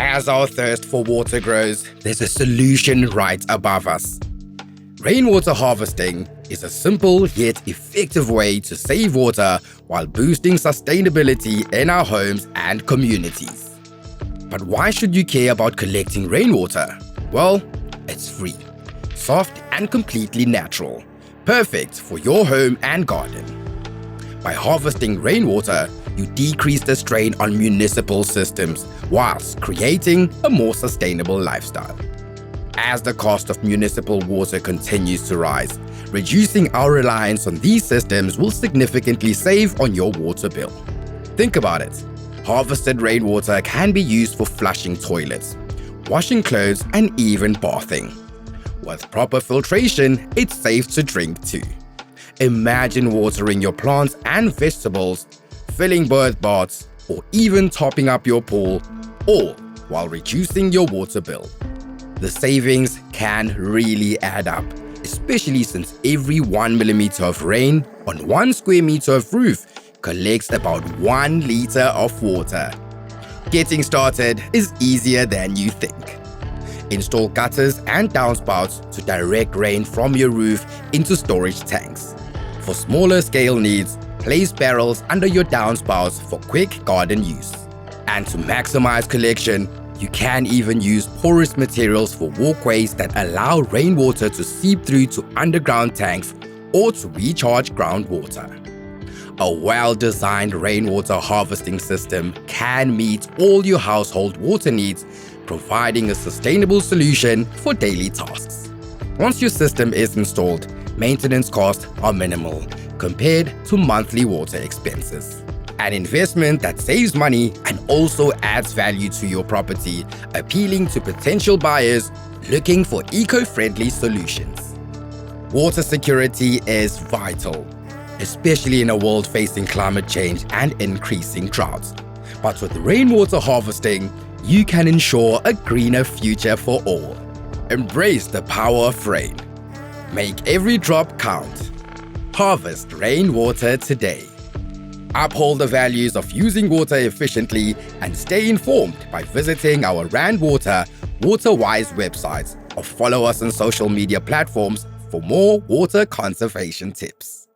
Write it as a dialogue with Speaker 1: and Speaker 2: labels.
Speaker 1: As our thirst for water grows, there's a solution right above us. Rainwater harvesting is a simple yet effective way to save water while boosting sustainability in our homes and communities. But why should you care about collecting rainwater? Well, it's free, soft and completely natural, perfect for your home and garden. By harvesting rainwater, you decrease the strain on municipal systems whilst creating a more sustainable lifestyle. As the cost of municipal water continues to rise, reducing our reliance on these systems will significantly save on your water bill. Think about it. Harvested rainwater can be used for flushing toilets, washing clothes, and even bathing. With proper filtration, it's safe to drink too. Imagine watering your plants and vegetables, filling bird baths, or even topping up your pool, all while reducing your water bill. The savings can really add up, especially since every 1 millimeter of rain on 1 square meter of roof collects about 1 liter of water. Getting started is easier than you think. Install gutters and downspouts to direct rain from your roof into storage tanks. For smaller scale needs, place barrels under your downspouts for quick garden use. And to maximize collection, you can even use porous materials for walkways that allow rainwater to seep through to underground tanks or to recharge groundwater. A well-designed rainwater harvesting system can meet all your household water needs, providing a sustainable solution for daily tasks. Once your system is installed, maintenance costs are minimal compared to monthly water expenses. An investment that saves money and also adds value to your property, appealing to potential buyers looking for eco-friendly solutions. Water security is vital, especially in a world facing climate change and increasing droughts. But with rainwater harvesting, you can ensure a greener future for all. Embrace the power of rain. Make every drop count. Harvest rainwater today. Uphold the values of using water efficiently and stay informed by visiting our rainwater WaterWise websites or follow us on social media platforms for more water conservation tips.